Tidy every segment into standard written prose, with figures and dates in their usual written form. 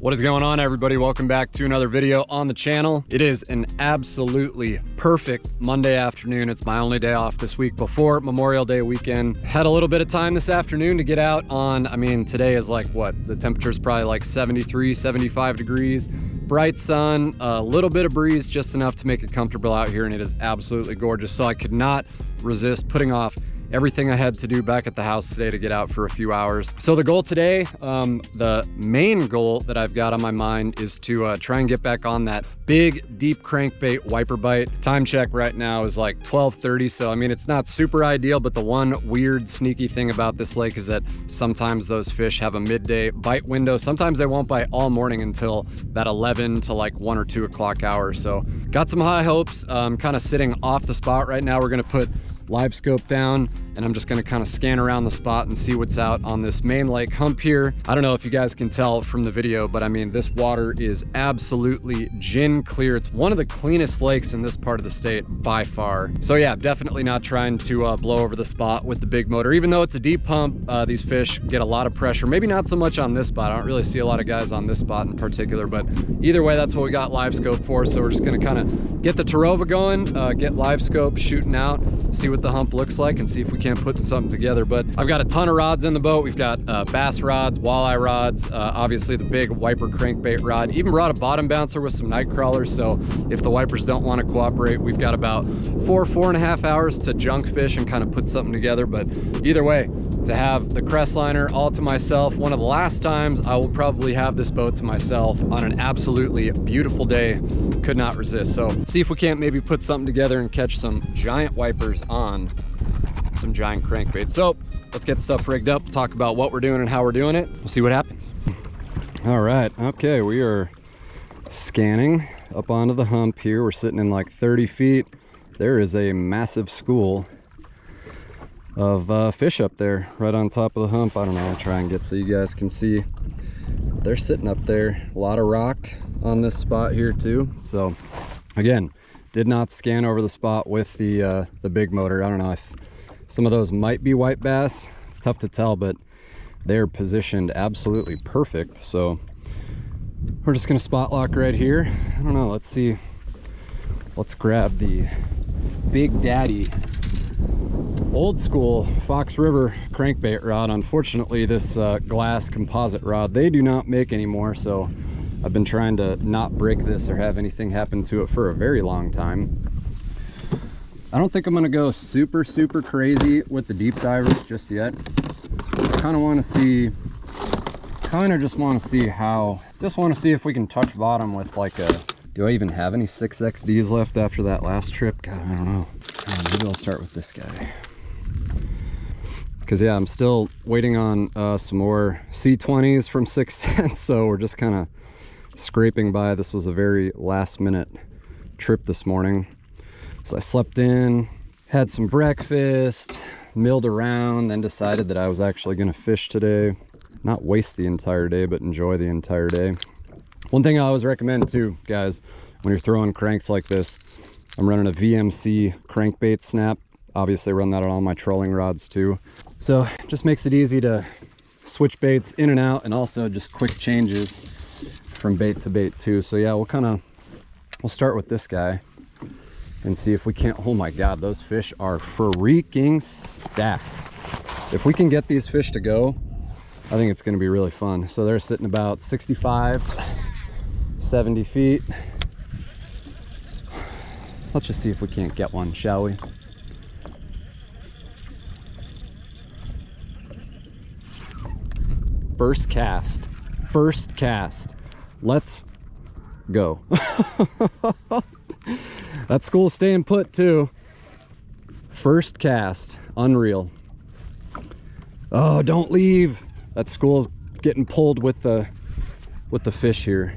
What is going on, everybody? Welcome back to another video on the channel. It is an absolutely perfect Monday afternoon. It's my only day off this week before Memorial Day weekend. Had a little bit of time this afternoon to get out on, I mean, today is like what? The temperature's probably like 73, 75 degrees. Bright sun, a little bit of breeze, just enough to make it comfortable out here, and it is absolutely gorgeous. So I could not resist putting off everything I had to do back at the house today to get out for a few hours. So the goal today, the main goal that I've got on my mind is to try and get back on that big, deep crankbait wiper bite. Time check right now is like 12:30. So, I mean, it's not super ideal, but the one weird, sneaky thing about this lake is that sometimes those fish have a midday bite window. Sometimes they won't bite all morning until that 11 to like 1 or 2 o'clock hour. So got some high hopes. Kind of sitting off the spot right now. We're gonna put Livescope down, and I'm just gonna kind of scan around the spot and see what's out on this main lake hump here. I don't know if you guys can tell from the video, but I mean, this water is absolutely gin clear. It's one of the cleanest lakes in this part of the state by far. So yeah, definitely not trying to blow over the spot with the big motor. Even though it's a deep pump, these fish get a lot of pressure. Maybe not so much on this spot. I don't really see a lot of guys on this spot in particular, but either way, that's what we got Livescope for. So we're just gonna kind of get the Tarova going, get Livescope shooting out, see what the hump looks like, and see if we can't put something together. But I've got a ton of rods in the boat. We've got bass rods, walleye rods, obviously the big wiper crankbait rod, even brought a bottom bouncer with some night crawlers. So if the wipers don't want to cooperate, we've got about 4.5 hours to junk fish and kind of put something together. But either way, to have the crest liner all to myself, one of the last times I will probably have this boat to myself on an absolutely beautiful day, could not resist. So see if we can't maybe put something together and catch some giant wipers on some giant crankbait. So let's get the stuff rigged up, talk about what we're doing and how we're doing it. We'll see what happens. All right, okay, we are scanning up onto the hump here. We're sitting in like 30 feet. There is a massive school of fish up there right on top of the hump. I don't know, I'll try and get so you guys can see. They're sitting up there. A lot of rock on this spot here too. So again, did not scan over the spot with the big motor. I don't know if some of those might be white bass. It's tough to tell, but they're positioned absolutely perfect. So we're just gonna spot lock right here. I don't know, let's see. Let's grab the Big Daddy old school Fox River crankbait rod. Unfortunately, this glass composite rod, they do not make anymore. So I've been trying to not break this or have anything happen to it for a very long time. I don't think I'm gonna go super crazy with the deep divers just yet. I kind of want to see, just want to see if we can touch bottom with like a, do I even have any 6XDs left after that last trip? God, I don't know. Maybe I'll start with this guy. Because yeah, I'm still waiting on some more C20s from 6 cents, so we're just kind of scraping by. This was a very last minute trip this morning. So I slept in, had some breakfast, milled around, then decided that I was actually going to fish today. Not waste the entire day, but enjoy the entire day. One thing I always recommend too, guys, when you're throwing cranks like this, I'm running a VMC crankbait snap. Obviously run that on all my trolling rods too. So just makes it easy to switch baits in and out, and also just quick changes from bait to bait too. So yeah, we'll start with this guy and see if we can't, oh my God, those fish are freaking stacked. If we can get these fish to go, I think it's gonna be really fun. So they're sitting about 65, 70 feet. Let's just see if we can't get one, shall we? First cast. Let's go. That school's staying put too. First cast, unreal. Oh, don't leave. That school's getting pulled with the fish here.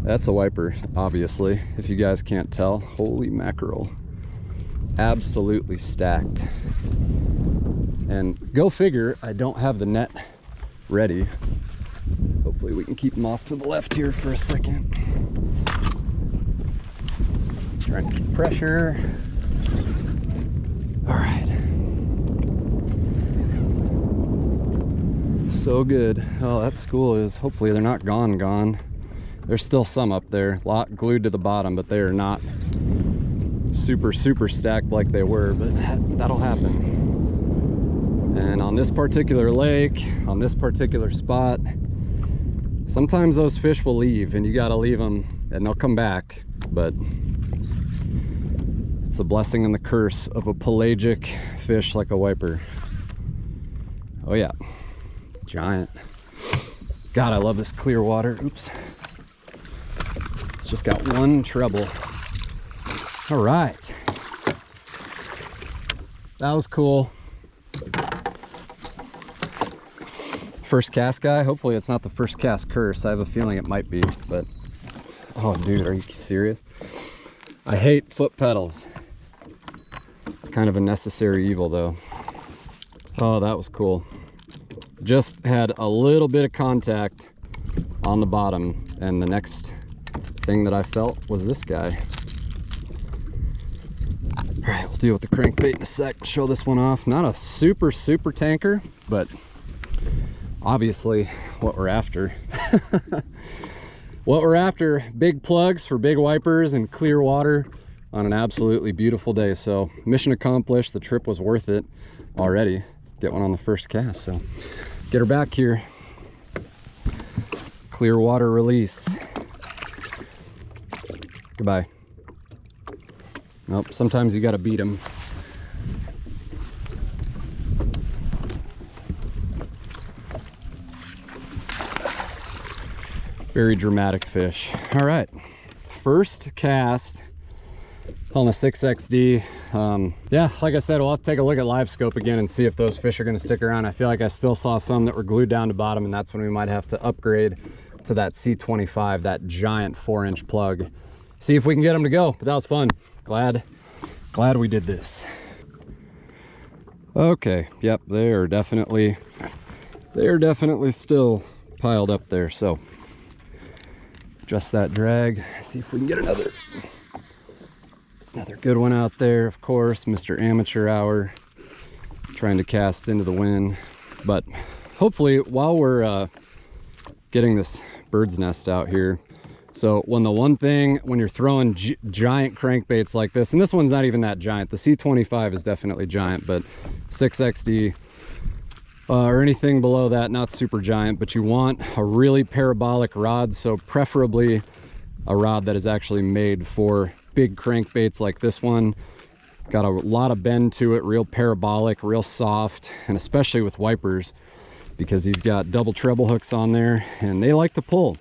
That's a wiper, obviously, if you guys can't tell. Holy mackerel. Absolutely stacked. And go figure, I don't have the net ready. Hopefully we can keep them off to the left here for a second. Trying to keep pressure. All right. So good. Oh, that school is, hopefully they're not gone. There's still some up there, a lot glued to the bottom, but they are not super stacked like they were, but that'll happen. And on this particular lake, on this particular spot, sometimes those fish will leave and you got to leave them and they'll come back, but it's the blessing and the curse of a pelagic fish like a wiper. Oh yeah, giant. God, I love this clear water. Oops. It's just got one treble. All right. That was cool. First cast guy. Hopefully it's not the first cast curse. I have a feeling it might be, but oh dude, are you serious? I hate foot pedals. It's kind of a necessary evil though. Oh, that was cool. Just had a little bit of contact on the bottom, and the next thing that I felt was this guy. All right, we'll deal with the crankbait in a sec. Show this one off. Not a super tanker, but obviously what we're after. What we're after, big plugs for big wipers and clear water on an absolutely beautiful day. So mission accomplished. The trip was worth it already. Get one on the first cast, so get her back here. Clear water release. Goodbye. Nope, sometimes you gotta beat them. Very dramatic fish. All right, first cast on the 6XD. Yeah, like I said, we'll have to take a look at Livescope again and see if those fish are going to stick around. I feel like I still saw some that were glued down to bottom, and that's when we might have to upgrade to that C25, that giant 4-inch plug. See if we can get them to go. But that was fun. Glad we did this. Okay, yep, they are definitely still piled up there. So adjust that drag. See if we can get another good one out there. Of course, Mr. Amateur Hour, trying to cast into the wind. But hopefully, while we're getting this bird's nest out here, so when you're throwing giant crankbaits like this, and this one's not even that giant, the C25 is definitely giant, but 6XD or anything below that, not super giant, but you want a really parabolic rod. So preferably a rod that is actually made for big crankbaits like this one. Got a lot of bend to it, real parabolic, real soft, and especially with wipers, because you've got double treble hooks on there and they like to pull.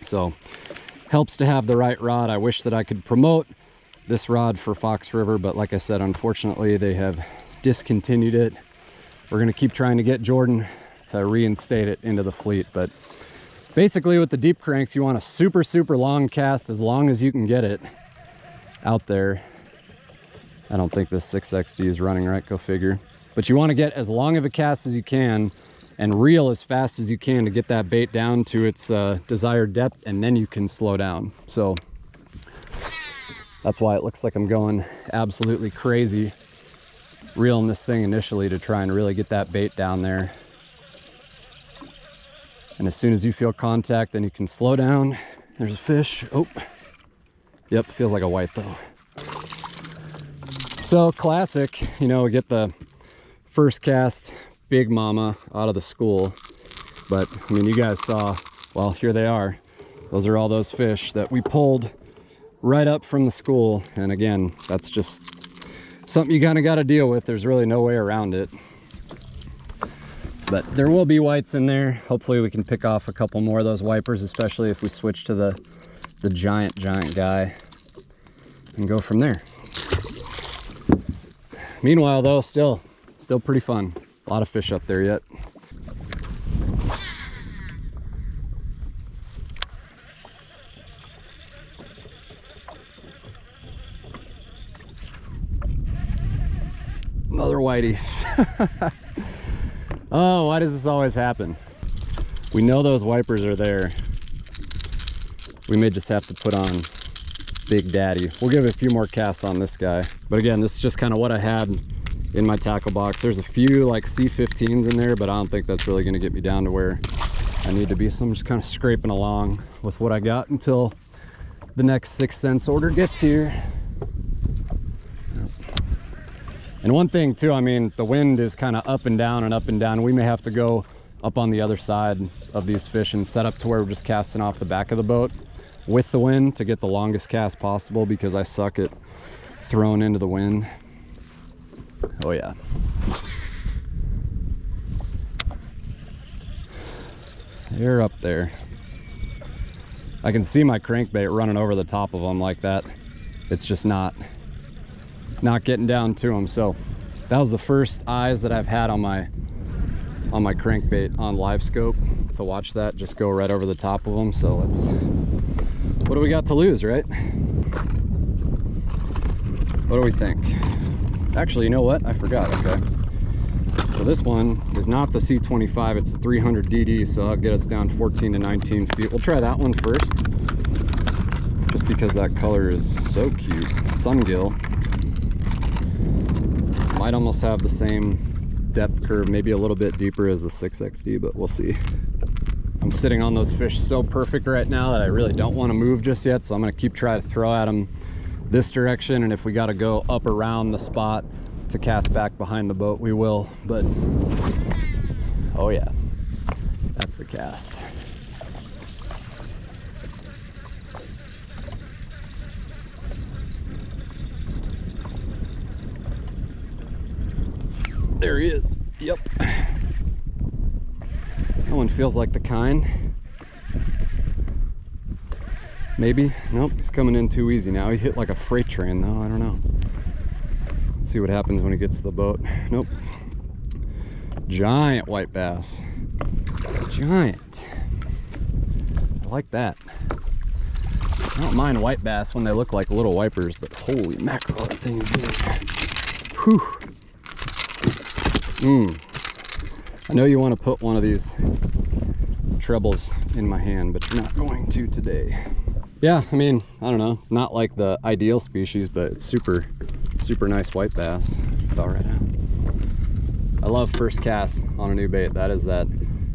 So helps to have the right rod. I wish that I could promote this rod for Fox River, but like I said, unfortunately they have discontinued it. We're going to keep trying to get Jordan to reinstate it into the fleet. But basically with the deep cranks, you want a super long cast, as long as you can get it out there. I don't think this 6XD is running right, go figure. But you want to get as long of a cast as you can and reel as fast as you can to get that bait down to its desired depth, and then you can slow down. So that's why it looks like I'm going absolutely crazy reeling this thing initially to try and really get that bait down there. And as soon as you feel contact, then you can slow down. There's a fish. Oh, yep, feels like a white though. So classic, you know, we get the first cast big mama out of the school, but I mean, you guys saw, well, here they are. Those are all those fish that we pulled right up from the school. And again, that's just something you kind of got to deal with. There's really no way around it. But there will be whites in there. Hopefully we can pick off a couple more of those wipers, especially if we switch to the giant guy and go from there. Meanwhile though, still pretty fun. A lot of fish up there yet. Another whitey. Oh, why does this always happen? We know those wipers are there. We may just have to put on Big Daddy. We'll give it a few more casts on this guy. But again, this is just kind of what I had in my tackle box. There's a few like C15s in there, but I don't think that's really gonna get me down to where I need to be. So I'm just kind of scraping along with what I got until the next 6 cents order gets here. And one thing too, I mean, the wind is kind of up and down and up and down. We may have to go up on the other side of these fish and set up to where we're just casting off the back of the boat with the wind to get the longest cast possible, because I suck at throwing into the wind. Oh yeah. They're up there. I can see my crankbait running over the top of them like that. It's just not getting down to them. So that was the first eyes that I've had on my crankbait on Livescope, to watch that just go right over the top of them. So what do we got to lose, right? What do we think? Actually, you know what? I forgot. Okay. So this one is not the C25, it's the 300 DD, so I'll get us down 14 to 19 feet. We'll try that one first, just because that color is so cute. Sungill. Might almost have the same depth curve, maybe a little bit deeper as the 6XD, but we'll see. I'm sitting on those fish so perfect right now that I really don't want to move just yet, so I'm going to keep trying to throw at them this direction, and if we got to go up around the spot to cast back behind the boat, we will. But oh yeah, that's the cast. There he is. Yep, that one feels like the kind. Maybe. Nope, he's coming in too easy now. He hit like a freight train though. I don't know. Let's see what happens when he gets to the boat. Nope. Giant white bass. Giant. I like that. I don't mind white bass when they look like little wipers, but holy mackerel, that thing is big. Whew. I know you want to put one of these trebles in my hand, but you're not going to today. Yeah, I mean, I don't know. It's not like the ideal species, but it's super nice white bass. Fell right out. I love first cast on a new bait. That is that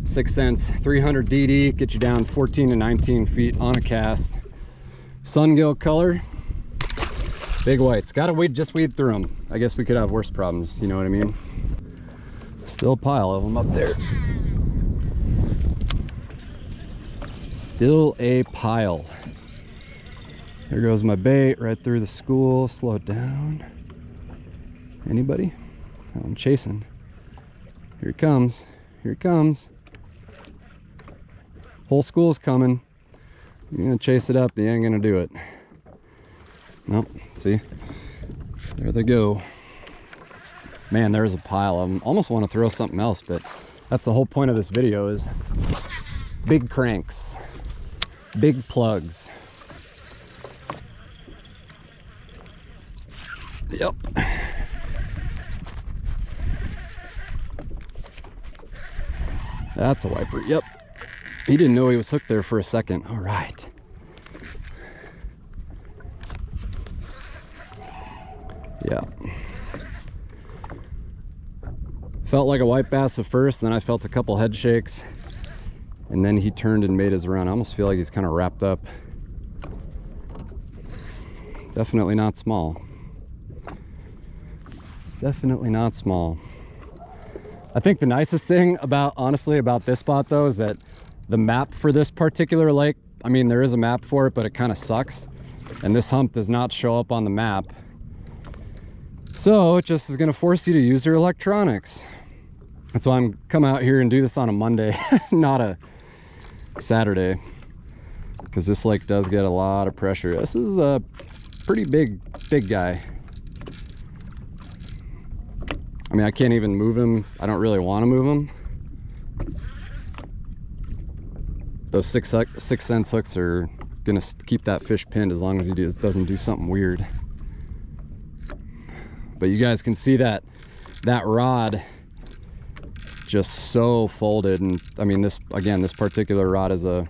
6 cents 300 DD, get you down 14 to 19 feet on a cast. Sungill color, big whites. Gotta just weed through them. I guess we could have worse problems, you know what I mean? Still a pile of them up there. Still a pile. There goes my bait right through the school. Slow it down. Anybody? Oh, I'm chasing. Here he comes. Here he comes. Whole school's coming. You're gonna chase it up, you ain't gonna do it. Nope, see? There they go. Man, there's a pile of them. Almost want to throw something else, but that's the whole point of this video, is big cranks, big plugs. Yep. That's a wiper. Yep. He didn't know he was hooked there for a second. All right. Yeah. Felt like a white bass at first, then I felt a couple head shakes, and then he turned and made his run. I almost feel like he's kind of wrapped up. Definitely not small. Definitely not small. I think the nicest thing honestly about this spot though, is that the map for this particular lake, I mean, there is a map for it, but it kind of sucks. And this hump does not show up on the map. So it just is gonna force you to use your electronics. That's why I'm come out here and do this on a Monday, not a Saturday, because this lake does get a lot of pressure. This is a pretty big guy. I mean, I can't even move him. I don't really want to move him. Those 6 cents hooks are gonna keep that fish pinned as long as he doesn't do something weird. But you guys can see that rod just so folded. And I mean, this particular rod is a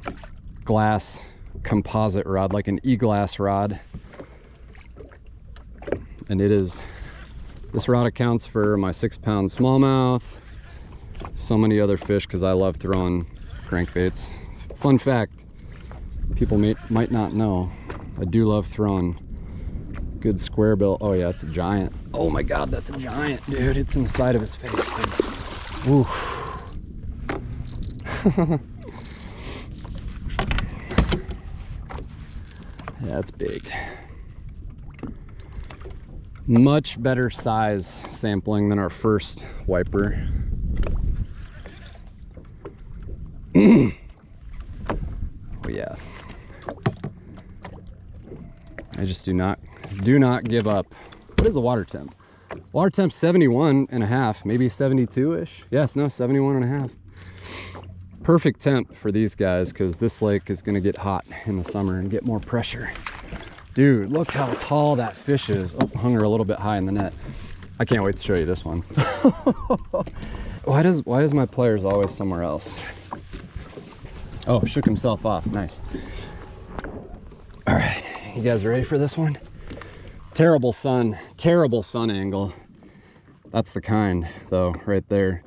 glass composite rod, like an e-glass rod, and it is This rod accounts for my 6-pound smallmouth, so many other fish, because I love throwing crankbaits. Fun fact, people might not know, I do love throwing good square bill. Oh yeah, it's a giant. Oh my God, that's a giant, dude. It's in the side of his face. Ooh. Yeah, that's big. Much better size sampling than our first wiper. Oh yeah. I just do not give up. What is the water temp? Water temp 71.5, maybe 72-ish. Yes, no, 71.5. Perfect temp for these guys, because this lake is gonna get hot in the summer and get more pressure. Dude, look how tall that fish is. Oh, hung her a little bit high in the net. I can't wait to show you this one. Why is my players always somewhere else? Oh, shook himself off. Nice. All right, you guys ready for this one? Terrible sun angle. That's the kind, though, right there.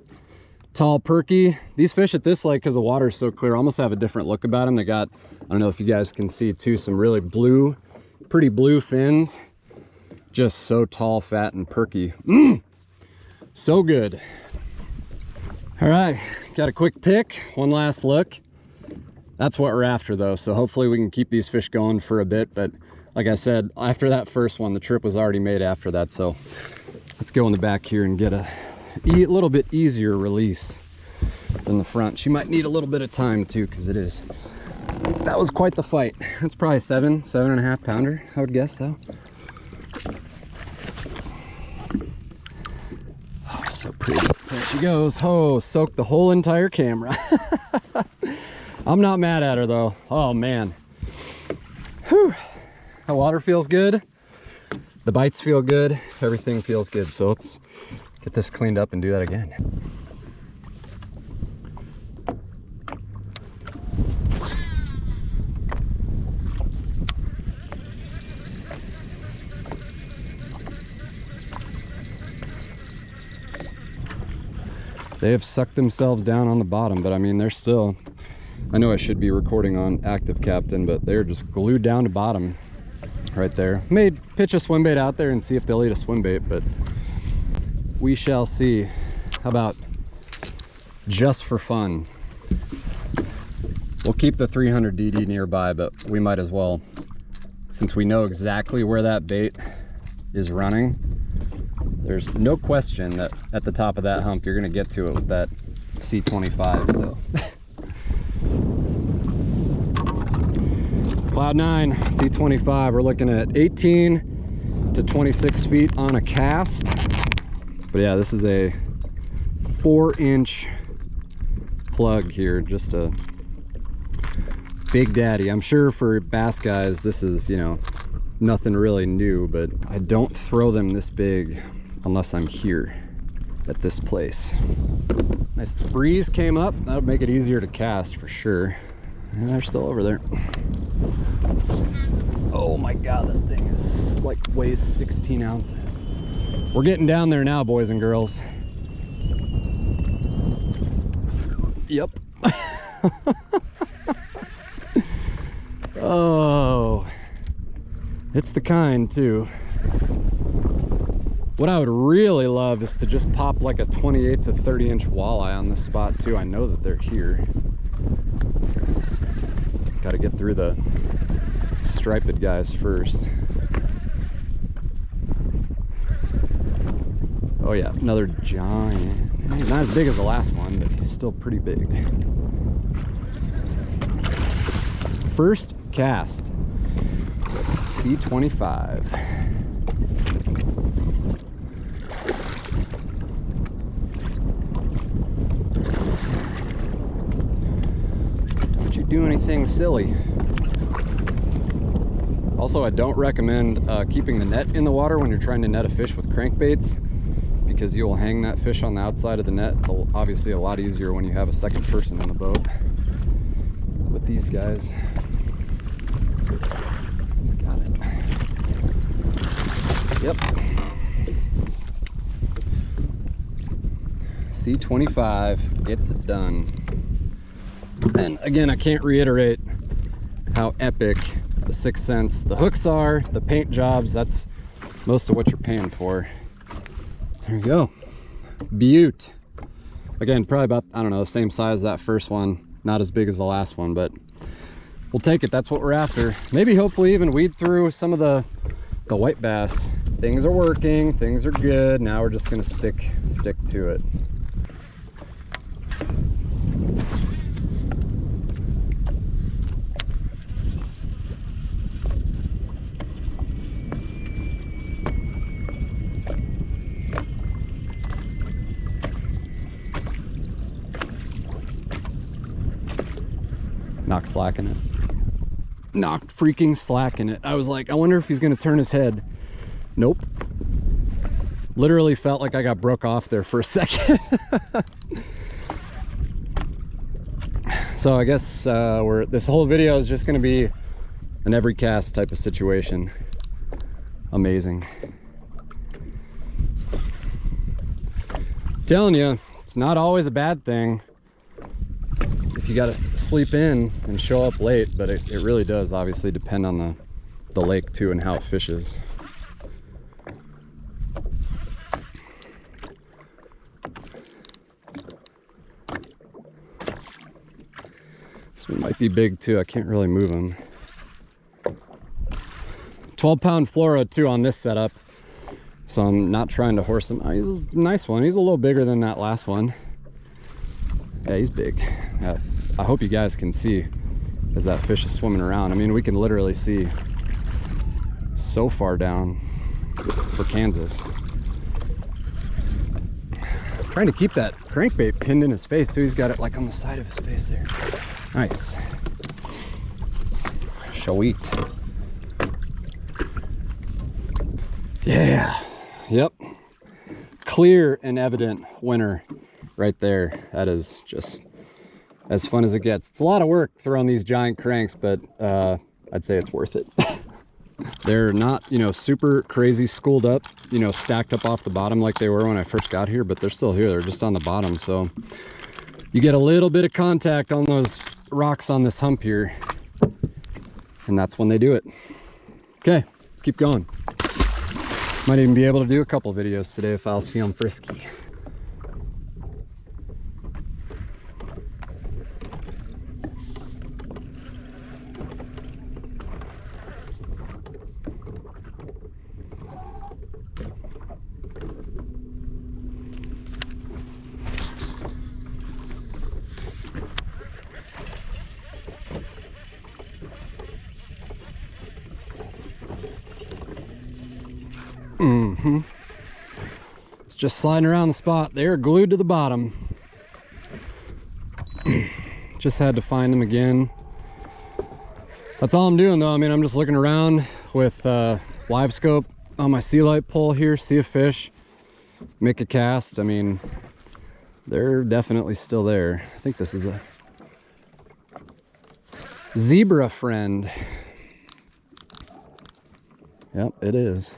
Tall, perky. These fish at this lake, because the water is so clear, almost have a different look about them. They got, I don't know if you guys can see too, some really blue, pretty blue fins. Just so tall, fat, and perky. So good. All right, got a quick pick, one last look. That's what we're after though, so hopefully we can keep these fish going for a bit. But like I said, after that first one, the trip was already made after that. So let's go in the back here and get a little bit easier release than the front. She might need a little bit of time too, because that was quite the fight. It's probably 7.5 pounder, I would guess though. Oh, so pretty. There she goes. Oh, soaked the whole entire camera. I'm not mad at her though. Oh man. Whew. The water feels good. The bites feel good. Everything feels good. So let's get this cleaned up and do that again. They have sucked themselves down on the bottom, but I mean, they're still, I know I should be recording on active captain, but they're just glued down to bottom right there. May pitch a swim bait out there and see if they'll eat a swim bait, but we shall see. How about just for fun? We'll keep the 300 DD nearby, but we might as well, since we know exactly where that bait is running. There's no question that at the top of that hump, you're gonna get to it with that C25, so. Cloud 9, C25, we're looking at 18 to 26 feet on a cast. But yeah, this is a 4-inch plug here, just a big daddy. I'm sure for bass guys, this is, you know, nothing really new, but I don't throw them this big unless I'm here at this place. Nice breeze came up. That'll make it easier to cast for sure. And they're still over there. Oh my God, that thing is like weighs 16 ounces. We're getting down there now, boys and girls. Yep. Oh, it's the kind too. What I would really love is to just pop like a 28 to 30 inch walleye on this spot too. I know that they're here. Got to get through the striped guys first. Oh yeah, another giant. He's not as big as the last one, but he's still pretty big. First cast, C25. Don't you do anything silly. Also, I don't recommend keeping the net in the water when you're trying to net a fish with crankbaits, because you will hang that fish on the outside of the net. It's obviously a lot easier when you have a second person in the boat. But these guys, he's got it. Yep. C25 gets it done. And again, I can't reiterate how epic the 6 cents the hooks are, the paint jobs. That's most of what you're paying for. There you go. Beaut. Again, probably about, I don't know, the same size as that first one. Not as big as the last one, but we'll take it. That's what we're after. Maybe hopefully even weed through some of the white bass. Things are working, things are good. Now we're just gonna stick to it. Knocked slack in it. Knocked freaking slack in it. I was like, I wonder if he's gonna turn his head. Nope. Literally felt like I got broke off there for a second. So I guess this whole video is just gonna be an every cast type of situation. Amazing. I'm telling you, it's not always a bad thing if you gotta sleep in and show up late, but it really does obviously depend on the lake too and how it fishes. This one might be big too. I can't really move him. 12-pound fluoro too on this setup, so I'm not trying to horse him. Oh, he's a nice one. He's a little bigger than that last one. Yeah, he's big. I hope you guys can see as that fish is swimming around. I mean, we can literally see so far down for Kansas. I'm trying to keep that crankbait pinned in his face too. He's got it like on the side of his face there. Nice. Sweet. Yeah. Yep. Clear and evident winner right there. That is just as fun as it gets. It's a lot of work throwing these giant cranks, but I'd say it's worth it. They're not, you know, super crazy schooled up, you know, stacked up off the bottom like they were when I first got here, but they're still here. They're just on the bottom, so you get a little bit of contact on those rocks on this hump here, and that's when they do it. Okay, let's keep going. Might even be able to do a couple videos today if I was feeling frisky. It's just sliding around the spot. They're glued to the bottom. Just had to find them again. That's all I'm doing though. I mean, I'm just looking around with Livescope on my sea light pole here, see a fish, make a cast. I mean, they're definitely still there. I think this is a zebra friend. Yep, it is.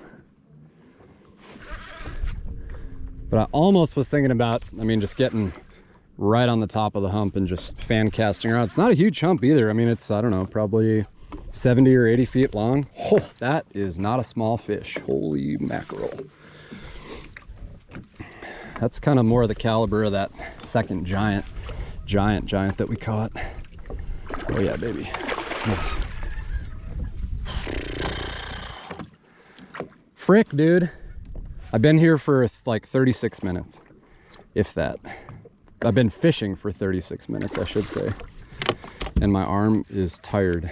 But I almost was thinking about, I mean, just getting right on the top of the hump and just fan casting around. It's not a huge hump either. I mean, it's, I don't know, probably 70 or 80 feet long. Oh, that is not a small fish. Holy mackerel. That's kind of more of the caliber of that second giant that we caught. Oh yeah, baby. Frick, dude. I've been here for like 36 minutes, if that. I've been fishing for 36 minutes, I should say. And my arm is tired.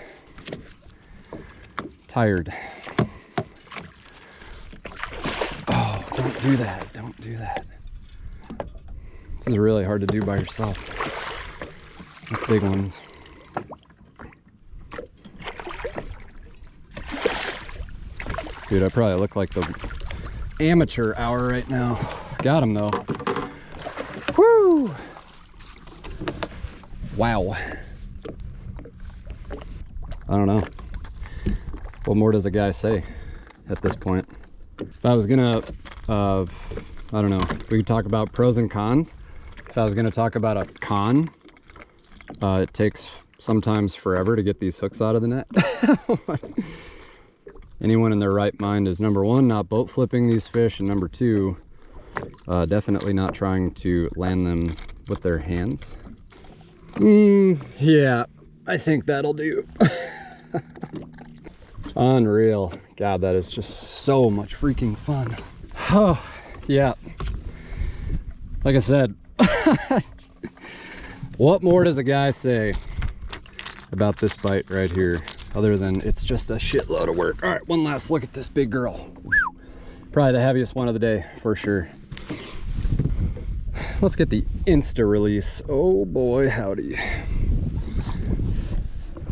Tired. Oh, don't do that. Don't do that. This is really hard to do by yourself. With big ones. Dude, I probably look like the amateur hour right now. Got him though. Woo! Wow. I don't know. What more does a guy say at this point? If I was gonna, I don't know, we could talk about pros and cons. If I was going to talk about a con, it takes sometimes forever to get these hooks out of the net. Anyone in their right mind is, number one, not boat flipping these fish, and number two, definitely not trying to land them with their hands. Yeah, I think that'll do. Unreal. God, that is just so much freaking fun. Oh, yeah. Like I said, what more does a guy say about this bite right here, other than it's just a shitload of work? All right, one last look at this big girl. Probably the heaviest one of the day, for sure. Let's get the Insta release. Oh boy, howdy.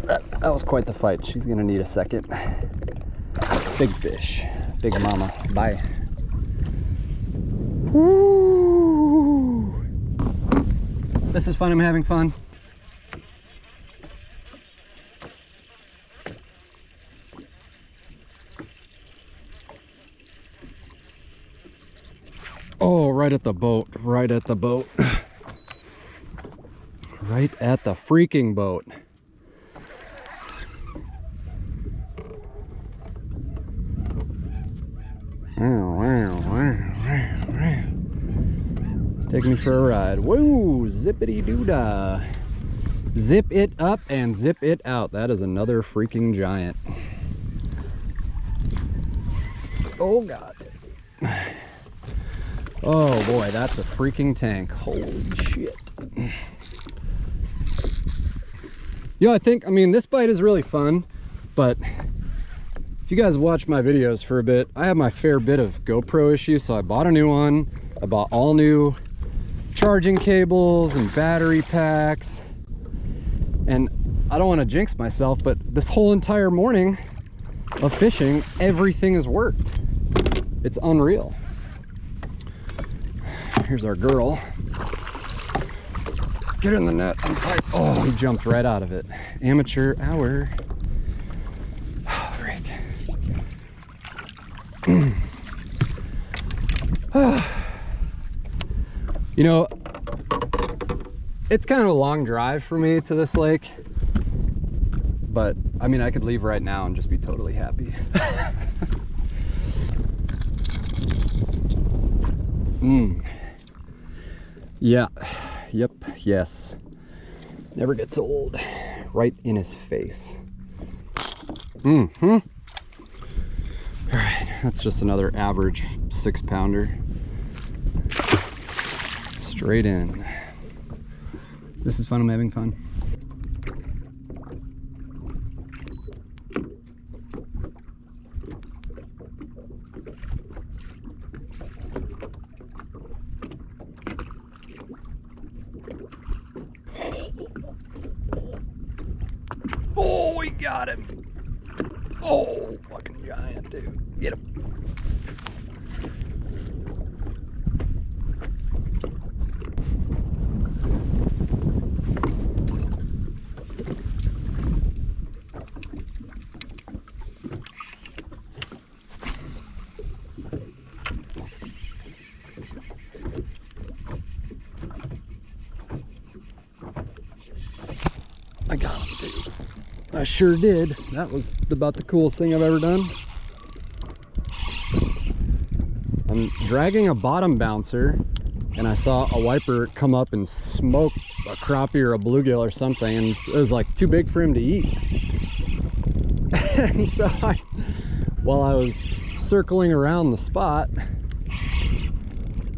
That was quite the fight. She's gonna need a second. Big fish, big mama, bye. Woo! This is fun, I'm having fun. Oh, right at the boat, right at the boat. Right at the freaking boat. It's taking me for a ride. Whoa, zippity doo-dah. Zip it up and zip it out. That is another freaking giant. Oh God. Oh boy, that's a freaking tank. Holy shit. Yeah, I mean, this bite is really fun, but if you guys watch my videos for a bit, I have my fair bit of GoPro issues, so I bought a new one. I bought all new charging cables and battery packs. And I don't want to jinx myself, but this whole entire morning of fishing, everything has worked. It's unreal. Here's our girl. Get in the net. I'm tight. Oh, he jumped right out of it. Amateur hour. Oh, freak. You know, it's kind of a long drive for me to this lake, but I mean, I could leave right now and just be totally happy. Yeah, yep, yes. Never gets old. Right in his face. All right, that's just another average 6-pounder. Straight in. This is fun, I'm having fun. Oh, we got him. Oh, fucking giant, dude. Get him. I got him, dude. I sure did. That was about the coolest thing I've ever done. I'm dragging a bottom bouncer and I saw a wiper come up and smoke a crappie or a bluegill or something, and it was like too big for him to eat. And so while I was circling around the spot,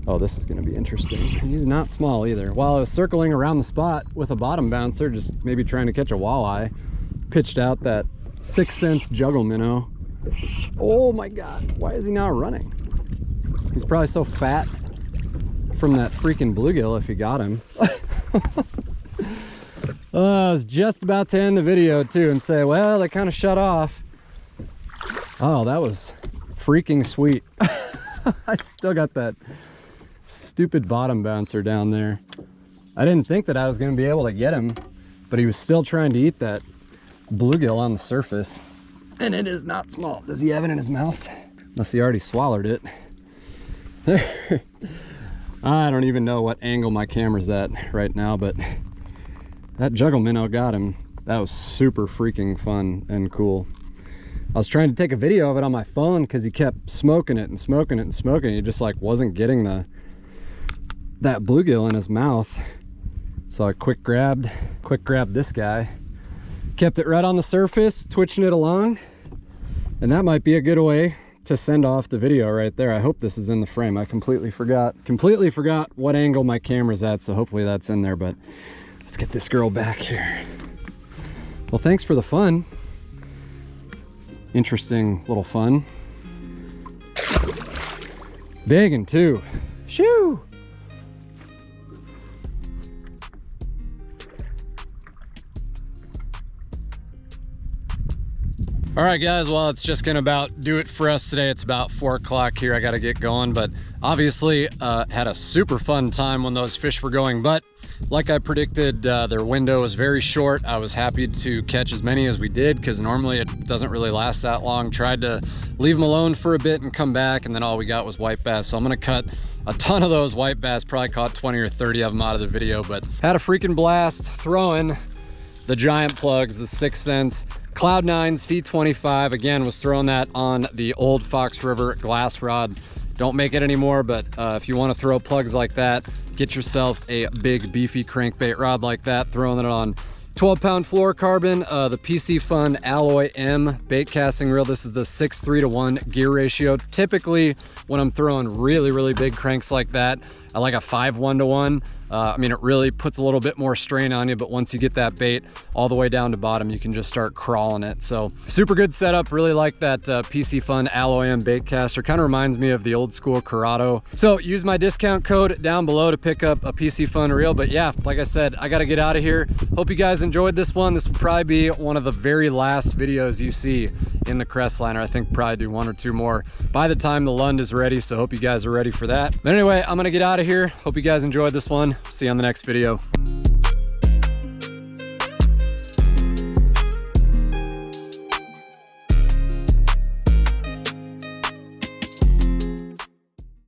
oh, this is going to be interesting. He's not small either. While I was circling around the spot with a bottom bouncer, just maybe trying to catch a walleye, pitched out that 6 cents juggle minnow. Oh my God, why is he not running? He's probably so fat from that freaking bluegill if he got him. I was just about to end the video too and say, well, they kind of shut off. Oh, that was freaking sweet. I still got that stupid bottom bouncer down there. I didn't think that I was going to be able to get him, but he was still trying to eat that bluegill on the surface, and it is not small. Does he have it in his mouth? Unless he already swallowed it. I don't even know what angle my camera's at right now, but that juggle minnow got him. That was super freaking fun and cool. I was trying to take a video of it on my phone because he kept smoking it and smoking it and smoking it. He just like wasn't getting that bluegill in his mouth. So I quick grabbed this guy, kept it right on the surface, twitching it along, and that might be a good way to send off the video right there. I hope this is in the frame. I completely forgot what angle my camera's at, so hopefully that's in there. But let's get this girl back here. Well, thanks for the fun. Interesting little fun. Big and two. Shoo! All right, guys, well, it's just gonna about do it for us today. It's about 4 o'clock here. I gotta get going, but obviously had a super fun time when those fish were going, but like I predicted, their window was very short. I was happy to catch as many as we did because normally it doesn't really last that long. Tried to leave them alone for a bit and come back, and then all we got was white bass. So I'm gonna cut a ton of those white bass, probably caught 20 or 30 of them out of the video, but had a freaking blast throwing the giant plugs, the 6 cents. Cloud9 C25, again, was throwing that on the old Fox River glass rod. Don't make it anymore, but if you want to throw plugs like that, get yourself a big beefy crankbait rod like that, throwing it on 12-pound fluorocarbon, the PC Fun Alloy M bait casting reel. This is the 6:3:1 gear ratio. Typically, when I'm throwing really big cranks like that, I like a 5:1:1. I mean, it really puts a little bit more strain on you, but once you get that bait all the way down to bottom, you can just start crawling it. So super good setup. Really like that PC Fun Alloy M bait caster. Kind of reminds me of the old school Corrado. So use my discount code down below to pick up a PC Fun reel. But yeah, like I said, I got to get out of here. Hope you guys enjoyed this one. This will probably be one of the very last videos you see in the Crestliner. I think probably do 1 or 2 more by the time the Lund is ready. So hope you guys are ready for that. But anyway, I'm going to get out of here. Hope you guys enjoyed this one. See you on the next video.